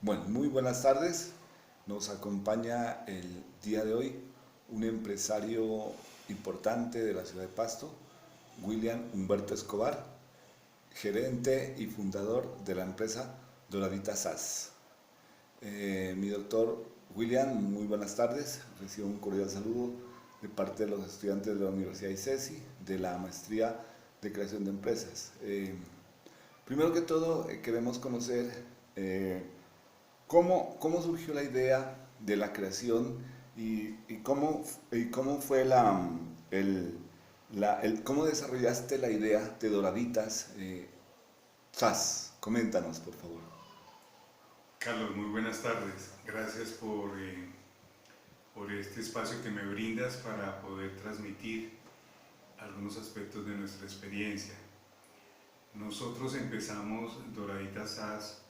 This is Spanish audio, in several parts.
Bueno, muy buenas tardes. Nos acompaña el día de hoy un empresario importante de la ciudad de Pasto, William Humberto Escobar, gerente y fundador de la empresa Doradita SAS. Mi doctor William, muy buenas tardes. Recibo un cordial saludo de parte de los estudiantes de la Universidad ICESI, de la maestría de creación de empresas. Primero que todo, queremos conocer ¿cómo surgió la idea de la creación y cómo fue cómo desarrollaste la idea de Doraditas SAS? Coméntanos, por favor. Carlos, muy buenas tardes. Gracias por este espacio que me brindas para poder transmitir algunos aspectos de nuestra experiencia. Nosotros empezamos Doraditas SAS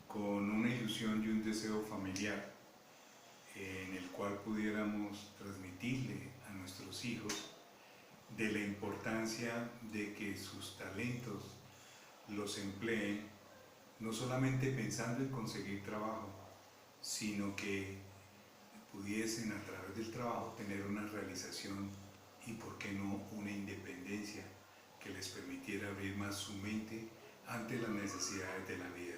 con una ilusión y un deseo familiar en el cual pudiéramos transmitirle a nuestros hijos de la importancia de que sus talentos los empleen no solamente pensando en conseguir trabajo, sino que pudiesen a través del trabajo tener una realización y, por qué no, una independencia que les permitiera abrir más su mente ante las necesidades de la vida.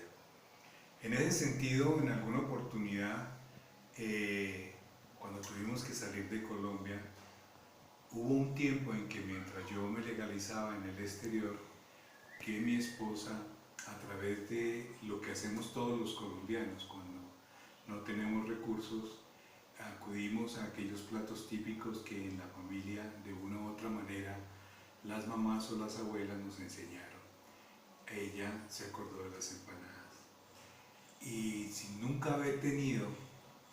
En ese sentido, en alguna oportunidad, cuando tuvimos que salir de Colombia, hubo un tiempo en que mientras yo me legalizaba en el exterior, que mi esposa, a través de lo que hacemos todos los colombianos cuando no tenemos recursos, acudimos a aquellos platos típicos que en la familia de una u otra manera las mamás o las abuelas nos enseñaron. Ella se acordó de las empanadas y sin nunca haber tenido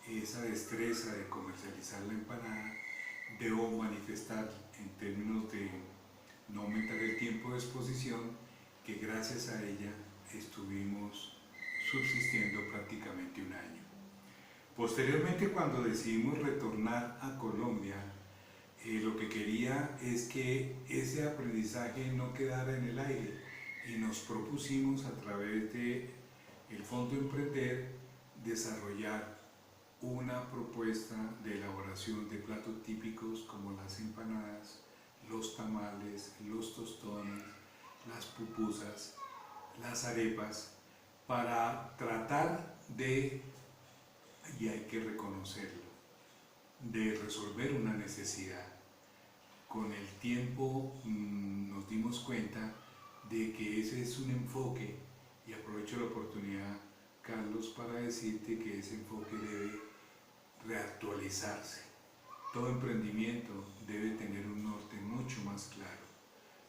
esa destreza de comercializar la empanada, debo manifestar en términos de no aumentar el tiempo de exposición que gracias a ella estuvimos subsistiendo prácticamente un año. Posteriormente, cuando decidimos retornar a Colombia, lo que quería es que ese aprendizaje no quedara en el aire y nos propusimos a través de el Fondo Emprender desarrollar una propuesta de elaboración de platos típicos como las empanadas, los tamales, los tostones, las pupusas, las arepas, para tratar de, y hay que reconocerlo, de resolver una necesidad. Con el tiempo nos dimos cuenta de que ese es un enfoque, y aprovecho la oportunidad, Carlos, para decirte que ese enfoque debe reactualizarse. Todo emprendimiento debe tener un norte mucho más claro.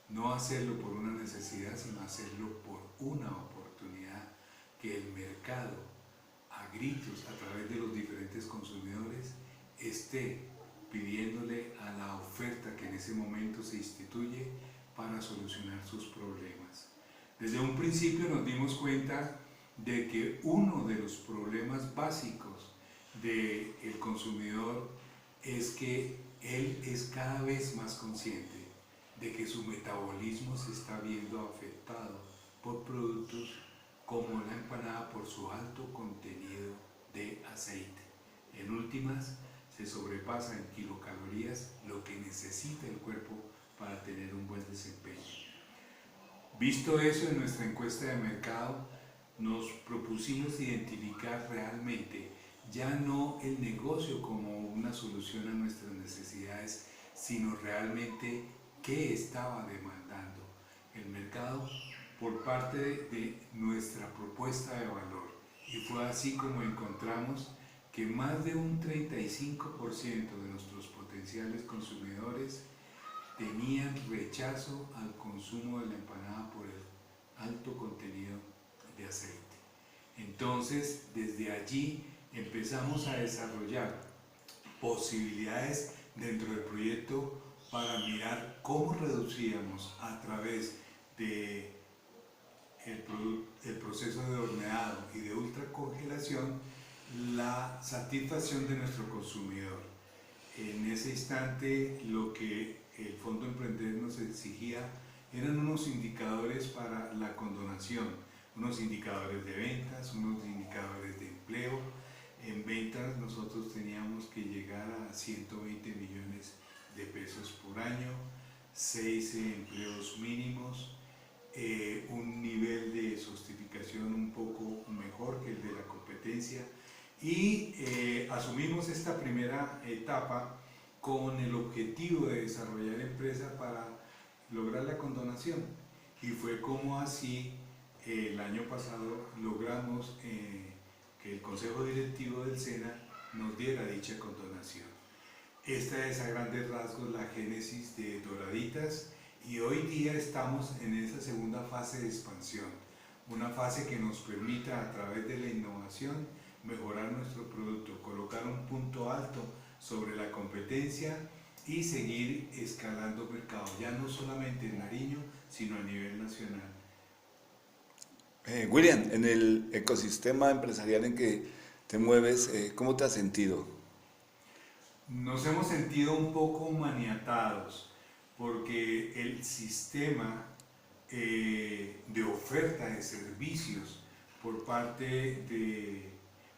No hacerlo por una necesidad, sino hacerlo por una oportunidad que el mercado, a gritos, a través de los diferentes consumidores, esté pidiéndole a la oferta que en ese momento se instituye para solucionar sus problemas. Desde un principio nos dimos cuenta de que uno de los problemas básicos del consumidor es que él es cada vez más consciente de que su metabolismo se está viendo afectado por productos como la empanada por su alto contenido de aceite. En últimas, se sobrepasa en kilocalorías lo que necesita el cuerpo para tener un buen desempeño. Visto eso, en nuestra encuesta de mercado nos propusimos identificar realmente ya no el negocio como una solución a nuestras necesidades, sino realmente qué estaba demandando el mercado por parte de nuestra propuesta de valor. Y fue así como encontramos que más de un 35% de nuestros potenciales consumidores tenían rechazo al consumo de la empanada por el alto contenido de aceite. Entonces, desde allí empezamos a desarrollar posibilidades dentro del proyecto para mirar cómo reducíamos a través de el proceso de horneado y de ultracongelación la satisfacción de nuestro consumidor. En ese instante lo que el Fondo Emprender nos exigía eran unos indicadores para la condonación, unos indicadores de ventas, unos indicadores de empleo. En ventas nosotros teníamos que llegar a 120 millones de pesos por año, 6 empleos mínimos, un nivel de sofisticación un poco mejor que el de la competencia, y asumimos esta primera etapa con el objetivo de desarrollar empresa para lograr la condonación, y fue como así el año pasado logramos que el Consejo Directivo del SENA nos diera dicha condonación. Esta es a grandes rasgos la génesis de Doraditas, y hoy día estamos en esa segunda fase de expansión, una fase que nos permita a través de la innovación mejorar nuestro producto, colocar un punto alto sobre la competencia y seguir escalando mercado, ya no solamente en Nariño, sino a nivel nacional. William, en el ecosistema empresarial en que te mueves, ¿cómo te has sentido? Nos hemos sentido un poco maniatados porque el sistema de oferta de servicios por parte de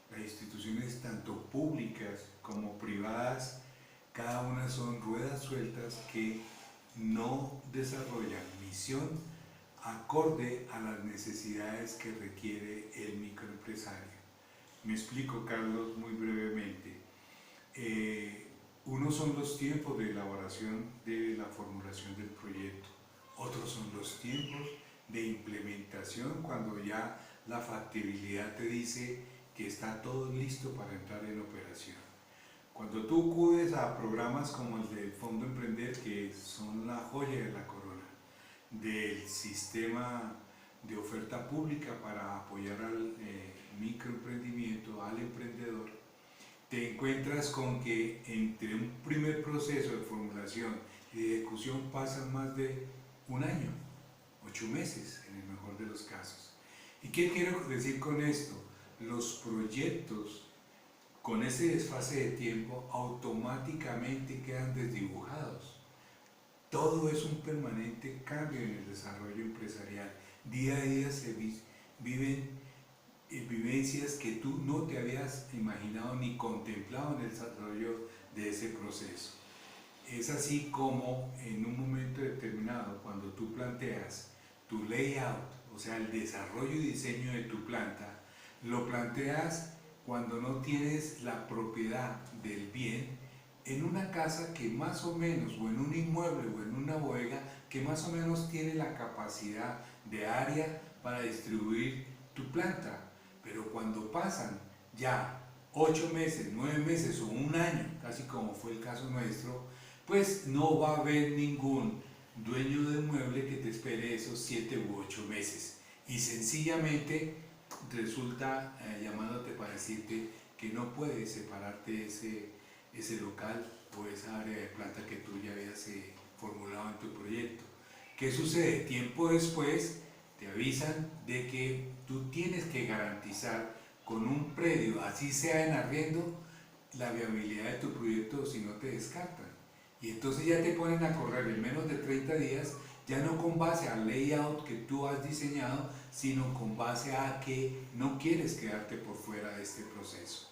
las instituciones tanto públicas como privadas, cada una son ruedas sueltas que no desarrollan misión acorde a las necesidades que requiere el microempresario. Me explico, Carlos, muy brevemente. Unos son los tiempos de elaboración de la formulación del proyecto, otros son los tiempos de implementación cuando ya la factibilidad te dice que está todo listo para entrar en operación. Cuando tú acudes a programas como el del Fondo Emprender, que son la joya de la corona del sistema de oferta pública para apoyar al microemprendimiento, al emprendedor, te encuentras con que entre un primer proceso de formulación y de ejecución pasan más de un año, 8 meses en el mejor de los casos. ¿Y qué quiero decir con esto? Los proyectos con ese desfase de tiempo automáticamente quedan desdibujados. Todo es un permanente cambio en el desarrollo empresarial. Día a día se viven vivencias que tú no te habías imaginado ni contemplado en el desarrollo de ese proceso. Es así como en un momento determinado, cuando tú planteas tu layout, o sea, el desarrollo y diseño de tu planta, lo planteas cuando no tienes la propiedad del bien en una casa que más o menos, o en un inmueble o en una bodega que más o menos tiene la capacidad de área para distribuir tu planta. Pero cuando pasan ya 8 meses, 9 meses o un año, casi como fue el caso nuestro, pues no va a haber ningún dueño de mueble que te espere esos 7 u 8 meses. Y sencillamente resulta llamándote para decirte que no puedes separarte ese local o esa área de planta que tú ya habías formulado en tu proyecto. ¿Qué sucede? Tiempo después te avisan de que tú tienes que garantizar con un predio, así sea en arriendo, la viabilidad de tu proyecto, o si no te descartan. Y entonces ya te ponen a correr en menos de 30 días, ya no con base al layout que tú has diseñado, sino con base a que no quieres quedarte por fuera de este proceso.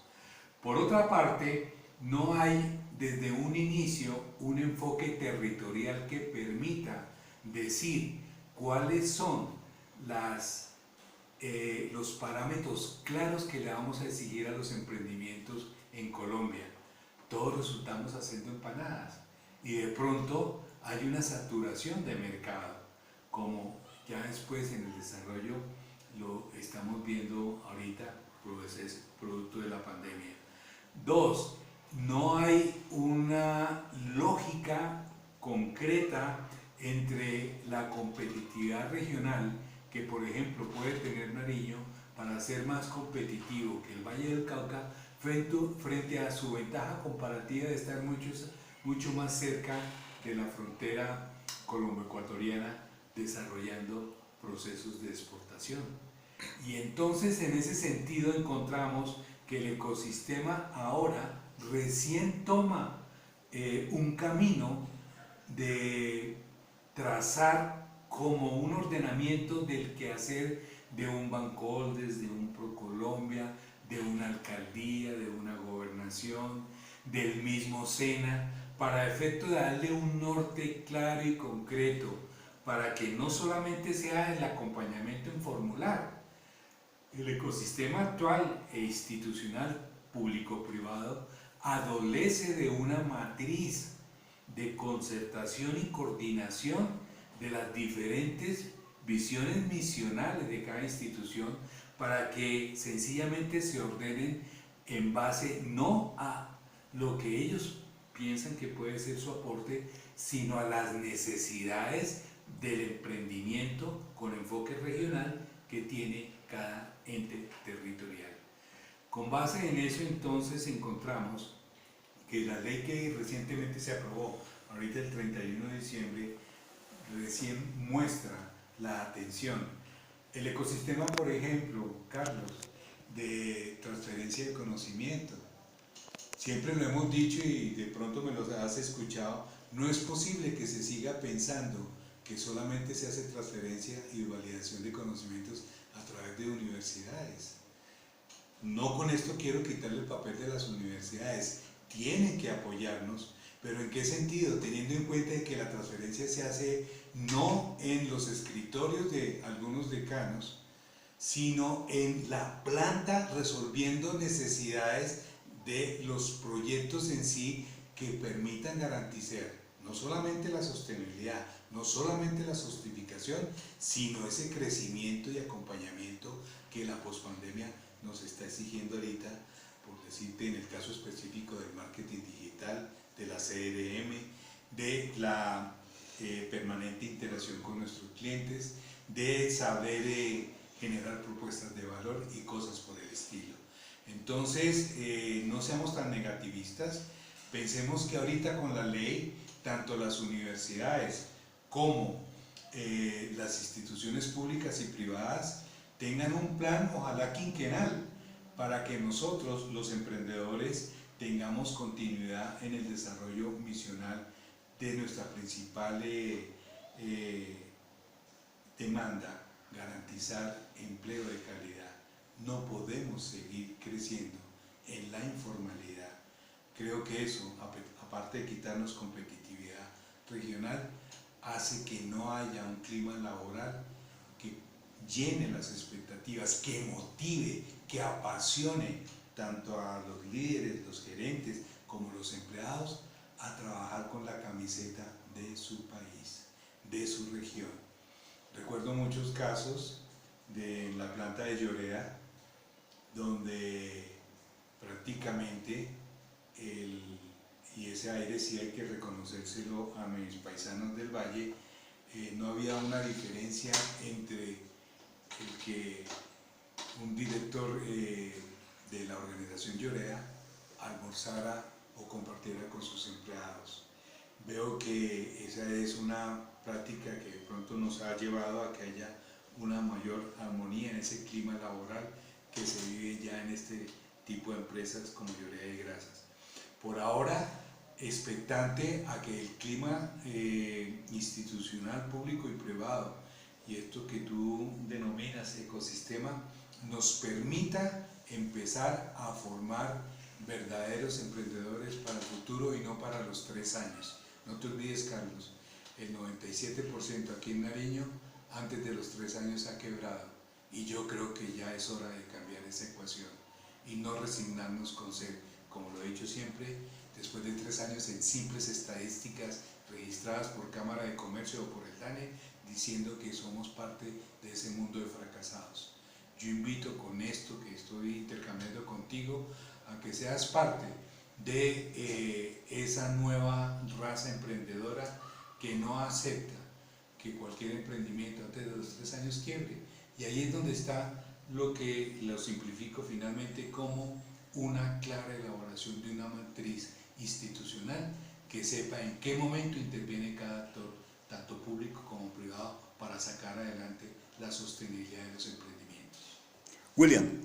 Por otra parte, no hay desde un inicio un enfoque territorial que permita decir cuáles son los parámetros claros que le vamos a exigir a los emprendimientos en Colombia. Todos resultamos haciendo empanadas y de pronto hay una saturación de mercado, como ya después en el desarrollo lo estamos viendo ahorita, pues es producto de la pandemia. 2, no hay una lógica concreta entre la competitividad regional que, por ejemplo, puede tener Nariño para ser más competitivo que el Valle del Cauca frente a su ventaja comparativa de estar mucho más cerca de la frontera colombo-ecuatoriana, desarrollando procesos de exportación. Y entonces en ese sentido encontramos que el ecosistema ahora recién toma un camino de trazar como un ordenamiento del quehacer de un Bancoldes, de un Procolombia, de una alcaldía, de una gobernación, del mismo SENA, para efecto de darle un norte claro y concreto, para que no solamente sea el acompañamiento en formular. El ecosistema actual e institucional público-privado adolece de una matriz de concertación y coordinación de las diferentes visiones misionales de cada institución para que sencillamente se ordenen en base no a lo que ellos piensan que puede ser su aporte, sino a las necesidades del emprendimiento con enfoque regional que tiene cada ente territorial. Con base en eso entonces encontramos que la ley que recientemente se aprobó, ahorita el 31 de diciembre, recién muestra la atención. El ecosistema, por ejemplo, Carlos, de transferencia de conocimiento. Siempre lo hemos dicho y de pronto me lo has escuchado, no es posible que se siga pensando que solamente se hace transferencia y validación de conocimientos a través de universidades. No con esto quiero quitarle el papel de las universidades, tienen que apoyarnos, pero ¿en qué sentido? Teniendo en cuenta que la transferencia se hace no en los escritorios de algunos decanos, sino en la planta resolviendo necesidades de los proyectos en sí que permitan garantizar no solamente la sostenibilidad, no solamente la justificación, sino ese crecimiento y acompañamiento que la pospandemia nos está exigiendo ahorita, por decirte en el caso específico del marketing digital, de la CRM, de la permanente interacción con nuestros clientes, de saber generar propuestas de valor y cosas por el estilo. Entonces, no seamos tan negativistas, pensemos que ahorita con la ley, tanto las universidades como las instituciones públicas y privadas tengan un plan, ojalá quinquenal, para que nosotros, los emprendedores, tengamos continuidad en el desarrollo misional de nuestra principal demanda, garantizar empleo de calidad. No podemos seguir creciendo en la informalidad. Creo que eso, aparte de quitarnos competitividad regional, hace que no haya un clima laboral que llene las expectativas, que motive, que apasione tanto a los líderes, los gerentes, como los empleados a trabajar con la camiseta de su país, de su región. Recuerdo muchos casos de la planta de Llorea, donde prácticamente y ese aire sí hay que reconocérselo a mis paisanos del Valle, no había una diferencia entre el que un director de la organización Llorea almorzara o compartiera con sus empleados. Veo que esa es una práctica que de pronto nos ha llevado a que haya una mayor armonía en ese clima laboral que se vive ya en este tipo de empresas como Llorea y Grasas. Por ahora, expectante a que el clima institucional, público y privado, y esto que tú denominas ecosistema, nos permita empezar a formar verdaderos emprendedores para el futuro y no para los 3 años. No te olvides, Carlos, el 97% aquí en Nariño antes de los 3 años ha quebrado, y yo creo que ya es hora de cambiar esa ecuación y no resignarnos con ser, como lo he dicho siempre, después de 3 años en simples estadísticas registradas por Cámara de Comercio o por el DANE, diciendo que somos parte de ese mundo de fracasados. Yo invito con esto que estoy intercambiando contigo a que seas parte de esa nueva raza emprendedora que no acepta que cualquier emprendimiento antes de los 3 años quiebre. Y ahí es donde está lo que lo simplifico finalmente como una clara elaboración de una matriz institucional que sepa en qué momento interviene cada actor, tanto público como privado, para sacar adelante la sostenibilidad de los emprendimientos. William,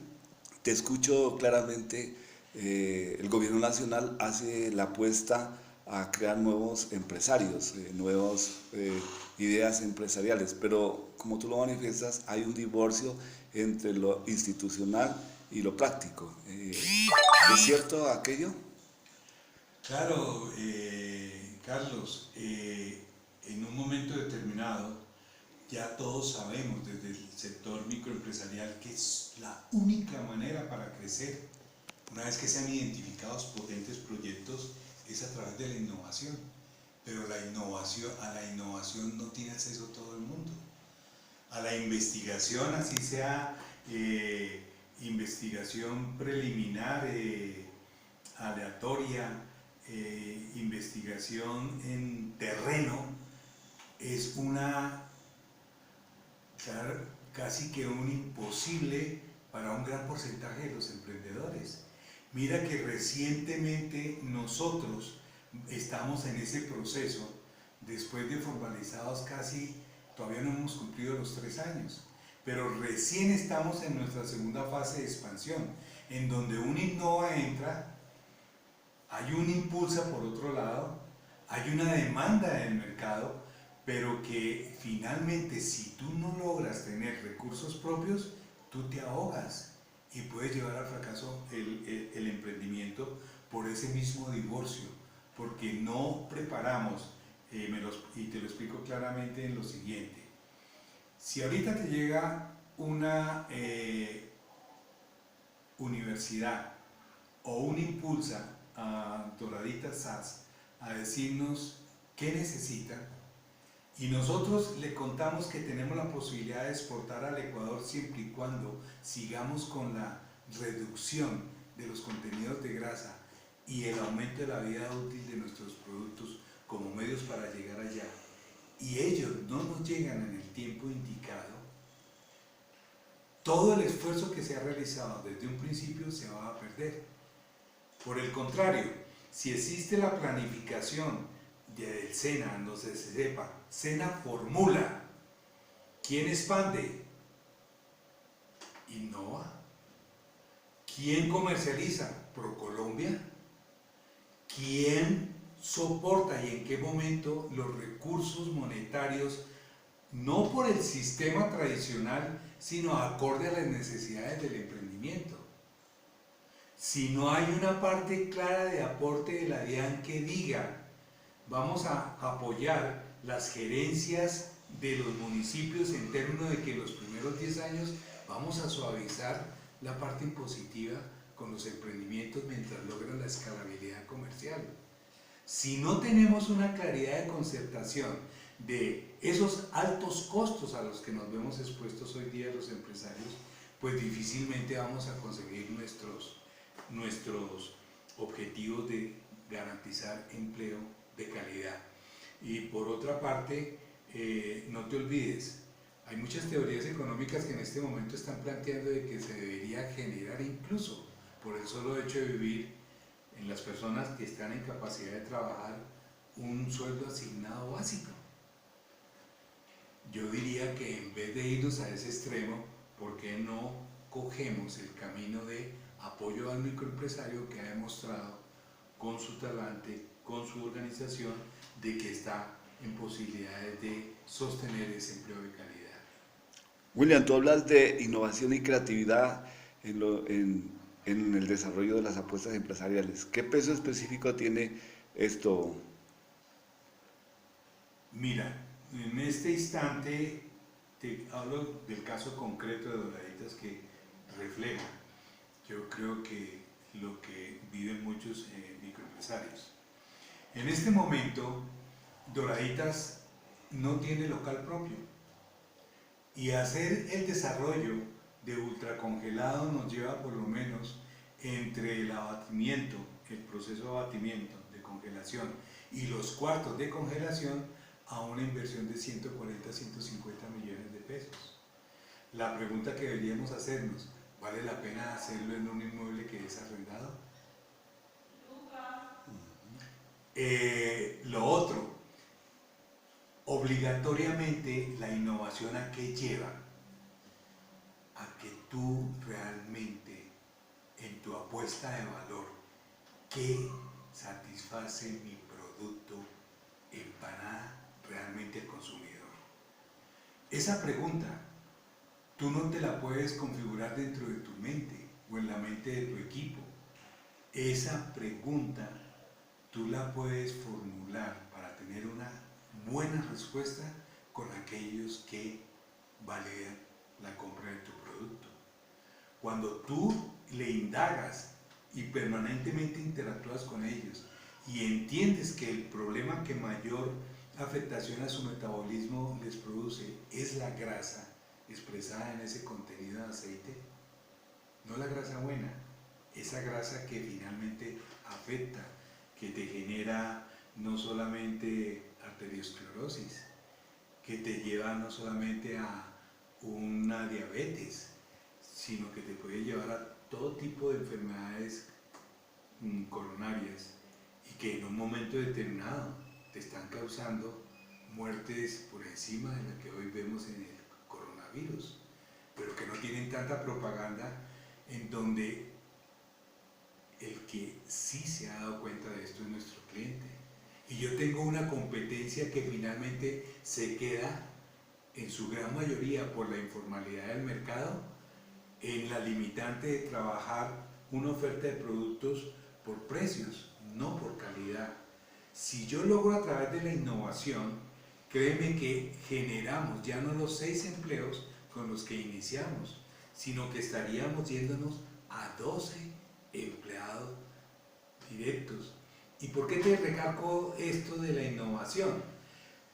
te escucho claramente. El gobierno nacional hace la apuesta a crear nuevos empresarios, nuevas ideas empresariales, pero como tú lo manifiestas, hay un divorcio entre lo institucional y lo práctico. ¿Es cierto aquello? Claro, Carlos, en un momento determinado ya todos sabemos desde el sector microempresarial que es la única manera para crecer, una vez que se han identificados potentes proyectos, es a través de la innovación. Pero a la innovación no tiene acceso todo el mundo. A la investigación, así sea investigación preliminar, aleatoria, investigación en terreno, es casi que un imposible para un gran porcentaje de los emprendedores. Mira que recientemente nosotros estamos en ese proceso, después de formalizados casi, todavía no hemos cumplido los 3 años, pero recién estamos en nuestra segunda fase de expansión, en donde un Innova entra, hay un impulsa por otro lado, hay una demanda del mercado, pero que finalmente si tú no logras tener recursos propios, tú te ahogas y puedes llevar al fracaso el emprendimiento por ese mismo divorcio, porque no preparamos, y te lo explico claramente en lo siguiente. Si ahorita te llega una universidad o un impulsa a Doraditas SAS a decirnos qué necesitan, y nosotros le contamos que tenemos la posibilidad de exportar al Ecuador siempre y cuando sigamos con la reducción de los contenidos de grasa y el aumento de la vida útil de nuestros productos como medios para llegar allá, y ellos no nos llegan en el tiempo indicado, todo el esfuerzo que se ha realizado desde un principio se va a perder. Por el contrario, si existe la planificación del SENA, donde se sepa, SENA formula, ¿quién expande? Innova. ¿Quién comercializa? ProColombia. ¿Quién soporta y en qué momento los recursos monetarios, no por el sistema tradicional, sino acorde a las necesidades del emprendimiento? Si no hay una parte clara de aporte de la DIAN que diga, vamos a apoyar las gerencias de los municipios en términos de que los primeros 10 años vamos a suavizar la parte impositiva con los emprendimientos mientras logran la escalabilidad comercial. Si no tenemos una claridad de concertación de esos altos costos a los que nos vemos expuestos hoy día los empresarios, pues difícilmente vamos a conseguir nuestros objetivos de garantizar empleo de calidad. Y por otra parte, no te olvides, hay muchas teorías económicas que en este momento están planteando de que se debería generar incluso por el solo hecho de vivir en las personas que están en capacidad de trabajar un sueldo asignado básico. Yo diría que en vez de irnos a ese extremo, ¿por qué no cogemos el camino de apoyo al microempresario que ha demostrado con su talante, con su organización, de que está en posibilidades de sostener ese empleo de calidad? William, tú hablas de innovación y creatividad en el desarrollo de las apuestas empresariales. ¿Qué peso específico tiene esto? Mira, en este instante te hablo del caso concreto de Doraditas que refleja, yo creo que lo que viven muchos microempresarios. En este momento, Doraditas no tiene local propio y hacer el desarrollo de ultracongelado nos lleva por lo menos entre el abatimiento, el proceso de abatimiento, de congelación y los cuartos de congelación a una inversión de 140 a 150 millones de pesos. La pregunta que deberíamos hacernos, ¿vale la pena hacerlo en un inmueble que es arrendado? Lo otro, obligatoriamente la innovación ¿a qué lleva? A que tú realmente en tu apuesta de valor, ¿qué satisface mi producto? producto empana realmente al consumidor? Esa pregunta tú no te la puedes configurar dentro de tu mente o en la mente de tu equipo. Esa pregunta tú la puedes formular para tener una buena respuesta con aquellos que validan la compra de tu producto. Cuando tú le indagas y permanentemente interactúas con ellos y entiendes que el problema que mayor afectación a su metabolismo les produce es la grasa expresada en ese contenido de aceite, no la grasa buena, esa grasa que finalmente afecta, que te genera no solamente arteriosclerosis, que te lleva no solamente a una diabetes, sino que te puede llevar a todo tipo de enfermedades coronarias y que en un momento determinado te están causando muertes por encima de la que hoy vemos en el coronavirus, pero que no tienen tanta propaganda, en donde el que sí se ha dado cuenta de esto es nuestro cliente. Y yo tengo una competencia que finalmente se queda en su gran mayoría por la informalidad del mercado, en la limitante de trabajar una oferta de productos por precios, no por calidad. Si yo logro a través de la innovación, créeme que generamos ya no los 6 empleos con los que iniciamos, sino que estaríamos yéndonos a 12 empleados directos. ¿Y por qué te recalco esto de la innovación?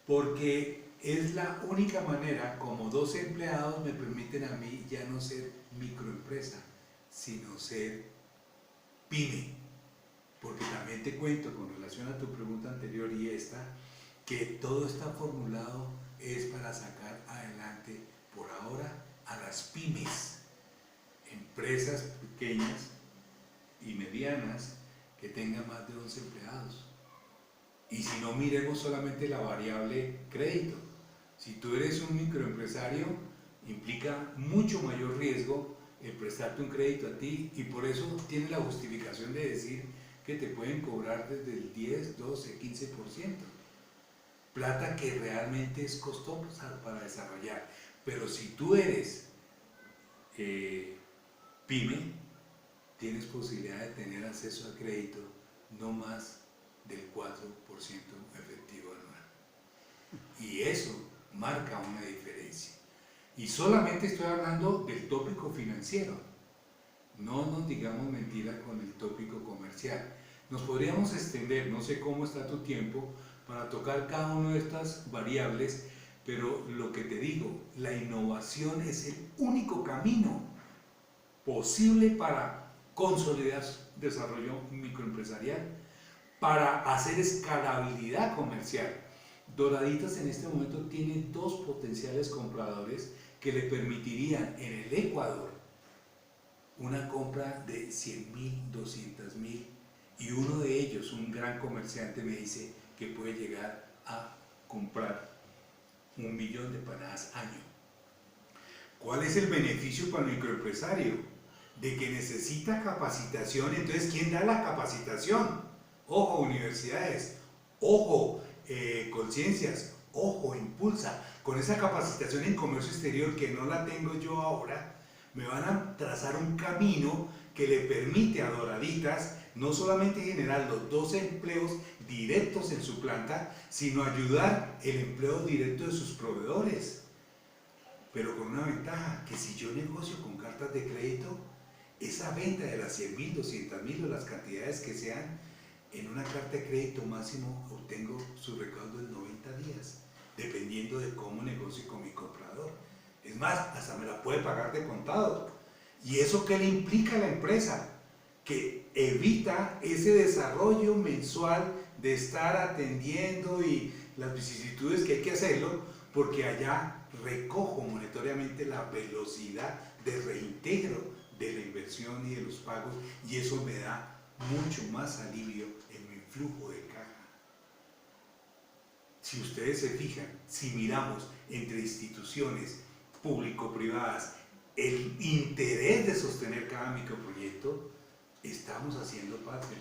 Porque es la única manera como 12 empleados me permiten a mí ya no ser microempresa, sino ser pyme. Porque también te cuento con relación a tu pregunta anterior y esta, que todo está formulado es para sacar adelante por ahora a las pymes, empresas pequeñas y medianas que tengan más de 11 empleados. Y si no, miremos solamente la variable crédito. Si tú eres un microempresario, implica mucho mayor riesgo el prestarte un crédito a ti, y por eso tiene la justificación de decir que te pueden cobrar desde el 10, 12, 15%. Plata que realmente es costosa para desarrollar. Pero si tú eres pyme, tienes posibilidad de tener acceso al crédito no más del 4% efectivo anual. Y eso marca una diferencia. Y solamente estoy hablando del tópico financiero. No nos digamos mentira con el tópico comercial. Nos podríamos extender, no sé cómo está tu tiempo, para tocar cada una de estas variables, pero lo que te digo, la innovación es el único camino posible para consolidar desarrollo microempresarial, para hacer escalabilidad comercial. Doraditas en este momento tiene 2 potenciales compradores que le permitirían en el Ecuador una compra de 100.000, 200.000, y uno de ellos, un gran comerciante, me dice que puede llegar a comprar 1 millón de empanadas año. ¿Cuál es el beneficio para el microempresario? De que necesita capacitación. Entonces, ¿quién da la capacitación? Ojo, universidades, ojo, conciencias, ojo, Impulsa. Con esa capacitación en comercio exterior, que no la tengo yo ahora, me van a trazar un camino que le permite a Doraditas no solamente generar los 12 empleos directos en su planta, sino ayudar el empleo directo de sus proveedores. Pero con una ventaja, que si yo negocio con cartas de crédito, esa venta de las 100.000, 200.000 o las cantidades que sean, en una carta de crédito máximo obtengo su recaudo en 90 días, dependiendo de cómo negocio con mi comprador. Es más, hasta me la puede pagar de contado. ¿Y eso qué le implica a la empresa? Que evita ese desarrollo mensual de estar atendiendo y las vicisitudes que hay que hacerlo, porque allá recojo monetariamente la velocidad de reintegro de la inversión y de los pagos, y eso me da mucho más alivio en mi flujo de caja. Si ustedes se fijan, si miramos entre instituciones público-privadas el interés de sostener cada microproyecto, estamos haciendo patria.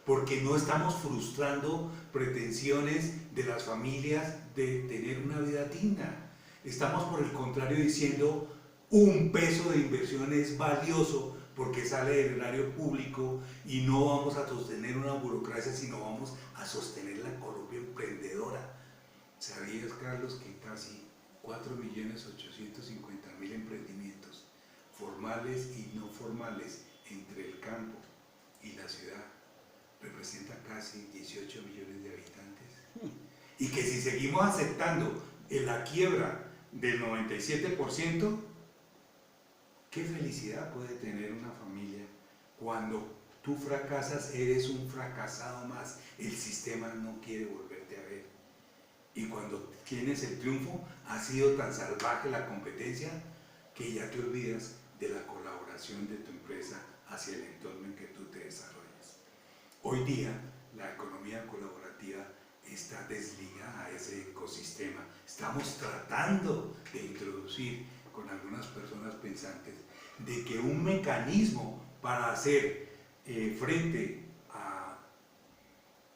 porque no estamos frustrando pretensiones de las familias de tener una vida digna. Estamos por el contrario diciendo un peso de inversión es valioso porque sale del erario público y no vamos a sostener una burocracia, sino vamos a sostener la Colombia emprendedora. ¿Sabías, Carlos, que casi 4.850.000 emprendimientos formales y no formales entre el campo y la ciudad representa casi 18 millones de habitantes? Y que si seguimos aceptando en la quiebra del 97%, ¿qué felicidad puede tener una familia cuando tú fracasas? Eres un fracasado más, el sistema no quiere volverte a ver. Y cuando tienes el triunfo, ha sido tan salvaje la competencia que ya te olvidas de la colaboración de tu empresa hacia el entorno en que tú te desarrollas. Hoy día, la economía colaborativa está desligada a ese ecosistema. Estamos tratando de introducir con algunas personas pensantes de que un mecanismo para hacer frente a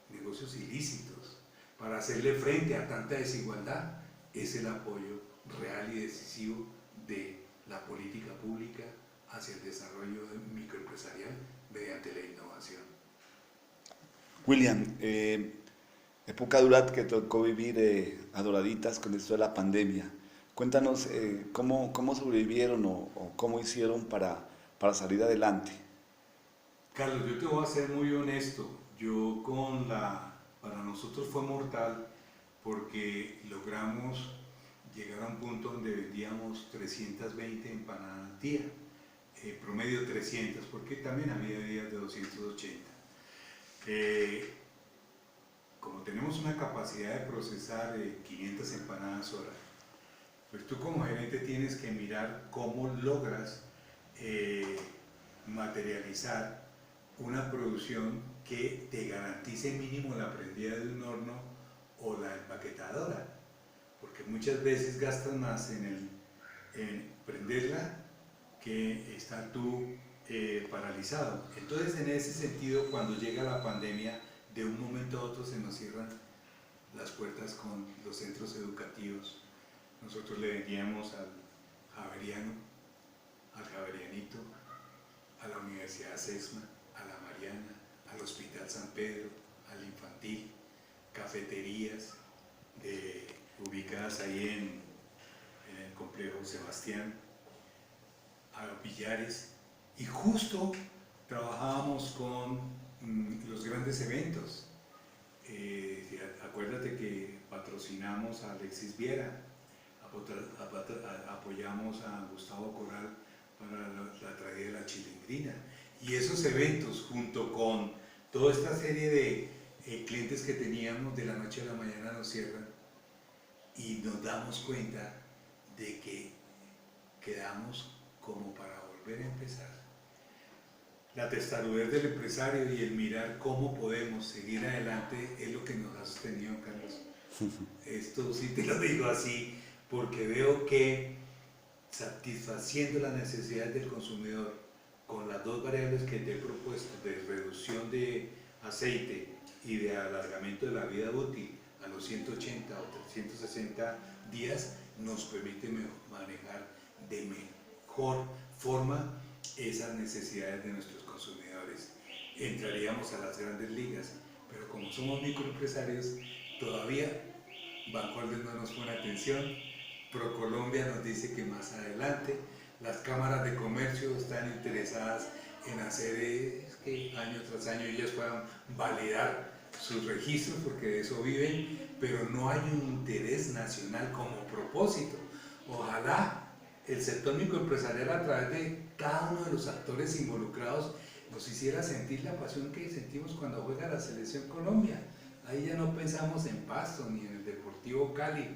negocios ilícitos, para hacerle frente a tanta desigualdad, es el apoyo real y decisivo de la política pública hacia el desarrollo microempresarial mediante la innovación. William, época dura que tocó vivir a doraditas con esto de la pandemia. Cuéntanos cómo sobrevivieron o cómo hicieron para salir adelante. Carlos, yo te voy a ser muy honesto. Para nosotros fue mortal porque logramos llegar a un punto donde vendíamos 320 empanadas al día, promedio 300, porque también había días de 280. Como tenemos una capacidad de procesar 500 empanadas hora, pues tú como gerente tienes que mirar cómo logras materializar una producción que te garantice mínimo la prendida de un horno o la empaquetadora, porque muchas veces gastas más en prenderla que estar tú paralizado. Entonces, en ese sentido, cuando llega la pandemia, de un momento a otro se nos cierran las puertas con los centros educativos. Nosotros le vendíamos al Javeriano, al Javerianito, a la Universidad Sesma, a la Mariana, al Hospital San Pedro, al Infantil, cafeterías ubicadas ahí en el complejo Sebastián, a Pillares, y justo trabajábamos con los grandes eventos. Acuérdate que patrocinamos a Alexis Viera, apoyamos a Gustavo Coral para la tragedia de la Chilindrina, y esos eventos junto con toda esta serie de clientes que teníamos, de la noche a la mañana nos cierran y nos damos cuenta de que quedamos como para volver a empezar. La testarudez del empresario y el mirar cómo podemos seguir adelante es lo que nos ha sostenido, Carlos. Esto sí te lo digo así, porque veo que satisfaciendo las necesidades del consumidor con las dos variables que te he propuesto de reducción de aceite y de alargamiento de la vida útil a los 180 o 360 días, nos permite manejar de mejor forma esas necesidades de nuestros consumidores. Entraríamos a las grandes ligas, pero como somos microempresarios, todavía Bancoldes no nos pone atención. ProColombia nos dice que más adelante. Las cámaras de comercio están interesadas en hacer que año tras año ellas puedan validar sus registros, porque de eso viven, pero no hay un interés nacional como propósito. Ojalá el sector microempresarial, a través de cada uno de los actores involucrados, nos hiciera sentir la pasión que sentimos cuando juega la Selección Colombia. Ahí ya no pensamos en Pasto, ni en el Deportivo Cali,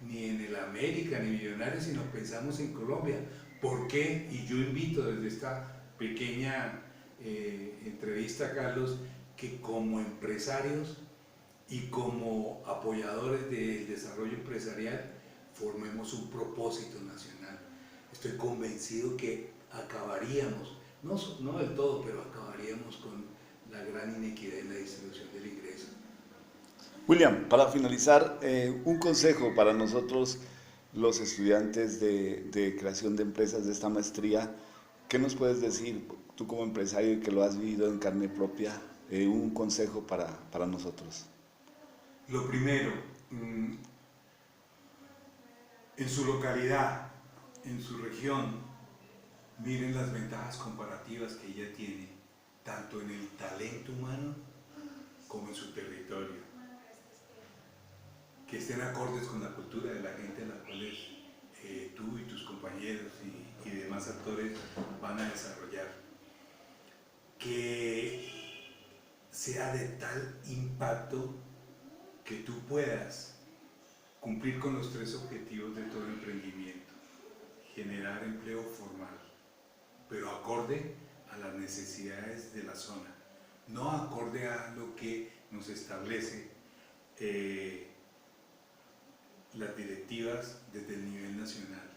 ni en el América, ni Millonarios, sino pensamos en Colombia. ¿Por qué? Y yo invito desde esta pequeña entrevista, Carlos, que como empresarios y como apoyadores del desarrollo empresarial formemos un propósito nacional. Estoy convencido que acabaríamos, no del todo, pero acabaríamos con la gran inequidad en la distribución del ingreso. William, para finalizar, un consejo para nosotros, los estudiantes de creación de empresas de esta maestría. ¿Qué nos puedes decir, tú como empresario y que lo has vivido en carne propia, un consejo para nosotros? Lo primero, en su localidad, en su región, miren las ventajas comparativas que ella tiene, tanto en el talento humano como en su territorio, que estén acordes con la cultura de la gente a la cual tú y tus compañeros y demás actores van a desarrollar, que sea de tal impacto que tú puedas cumplir con los 3 objetivos de todo emprendimiento: generar empleo formal, pero acorde a las necesidades de la zona, no acorde a lo que nos establece las directivas desde el nivel nacional.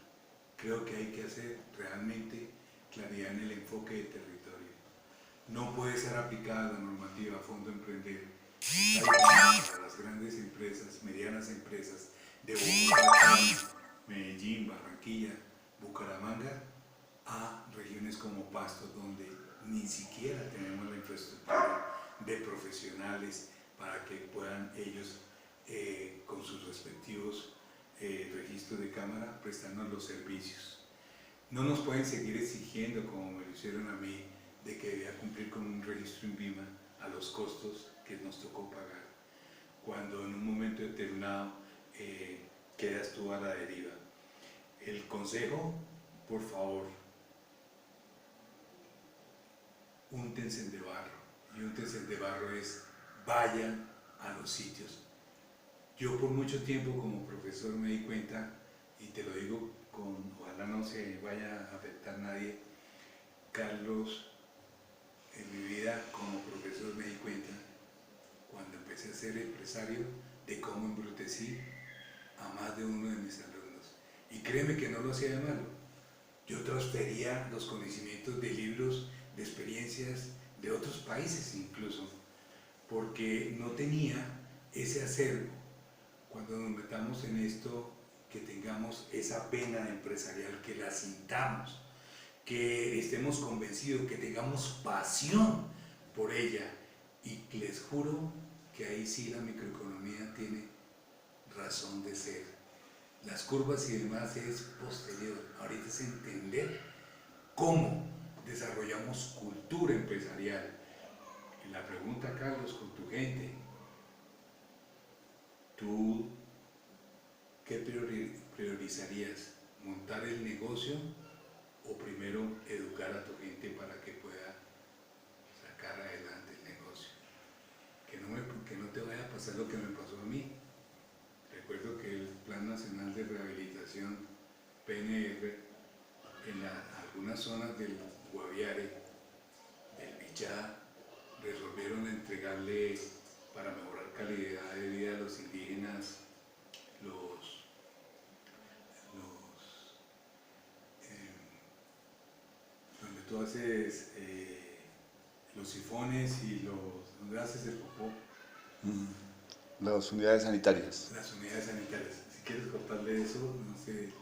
Creo que hay que hacer realmente claridad en el enfoque de territorio. No puede ser aplicada la normativa Fondo Emprender para las grandes empresas, medianas empresas de Bogotá, Medellín, Barranquilla, Bucaramanga, a regiones como Pasto, donde ni siquiera tenemos la infraestructura de profesionales para que puedan ellos, con sus respectivos registros de cámara, prestarnos los servicios. No nos pueden seguir exigiendo, como me lo hicieron a mí, de que debía cumplir con un registro INVIMA a los costos que nos tocó pagar, cuando en un momento determinado quedas tú a la deriva. El consejo, por favor, úntense de barro, y úntense de barro es vayan a los sitios. Yo por mucho tiempo como profesor me di cuenta, y te lo digo ojalá no se vaya a afectar a nadie, Carlos, en mi vida como profesor me di cuenta, cuando empecé a ser empresario, de cómo embrutecí a más de uno de mis alumnos. Y créeme que no lo hacía de malo. Yo transfería los conocimientos de libros, de experiencias de otros países incluso, porque no tenía ese acervo. Cuando nos metamos en esto, que tengamos esa vena empresarial, que la sintamos, que estemos convencidos, que tengamos pasión por ella. Y les juro que ahí sí la microeconomía tiene razón de ser. Las curvas y demás es posterior. Ahorita es entender cómo desarrollamos cultura empresarial. Y la pregunta, Carlos, con tu gente, ¿tú qué priorizarías? ¿Montar el negocio o primero educar a tu gente para que pueda sacar adelante el negocio? Que no te vaya a pasar lo que me pasó a mí. Recuerdo que el Plan Nacional de Rehabilitación, PNR, en algunas zonas del Guaviare, del Bichá, resolvieron entregarle, para mejorar calidad de vida a los indígenas, donde tú haces los sifones y donde haces el popó. Las unidades sanitarias. Las unidades sanitarias. Si quieres cortarle eso, no sé,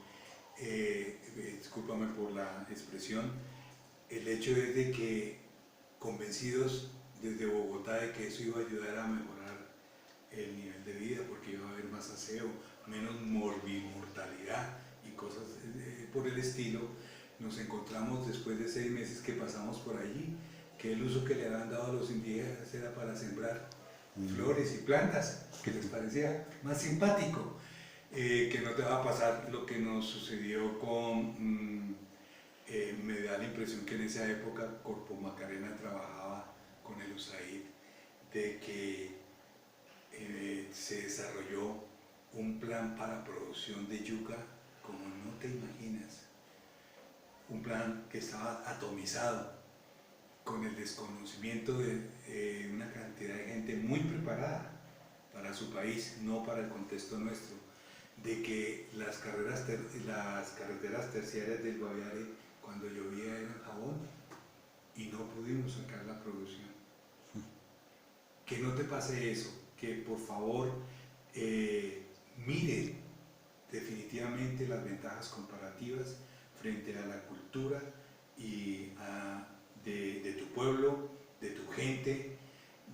discúlpame por la expresión. El hecho es de que convencidos desde Bogotá de que eso iba a ayudar a mejorar el nivel de vida, porque iba a haber más aseo, menos mortalidad y cosas por el estilo, nos encontramos después de 6 meses que pasamos por allí, que el uso que le habían dado a los indígenas era para sembrar flores y plantas, que les parecía más simpático, que no te va a pasar lo que nos sucedió con, me da la impresión que en esa época Corpo Macarena trabajaba con el USAID, de que se desarrolló un plan para producción de yuca como no te imaginas, un plan que estaba atomizado, con el desconocimiento de una cantidad de gente muy preparada para su país, no para el contexto nuestro, de que las carreteras terciarias del Guaviare cuando llovía eran jabón y no pudimos sacar la producción. que no te pase eso, que por favor mire definitivamente las ventajas comparativas frente a la cultura y de tu pueblo, de tu gente,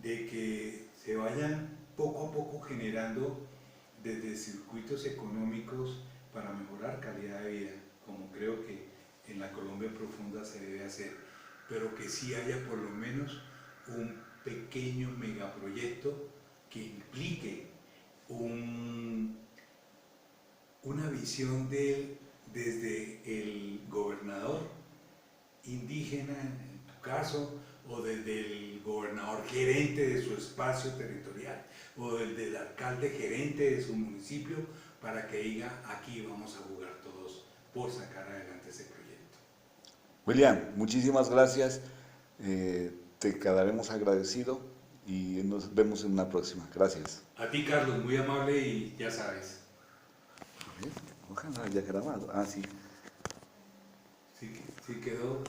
de que se vayan poco a poco generando desde circuitos económicos para mejorar calidad de vida, como creo que en la Colombia profunda se debe hacer, pero que sí haya por lo menos un pequeño megaproyecto que implique una visión desde el gobernador indígena, en tu caso, o desde el gobernador gerente de su espacio territorial, o desde el alcalde gerente de su municipio, para que diga, aquí vamos a jugar todos por sacar adelante ese proyecto. William, muchísimas gracias. Te quedaremos agradecido y nos vemos en una próxima. Gracias. A ti, Carlos, muy amable y ya sabes. Ojalá haya grabado. Ah, sí. Sí quedó.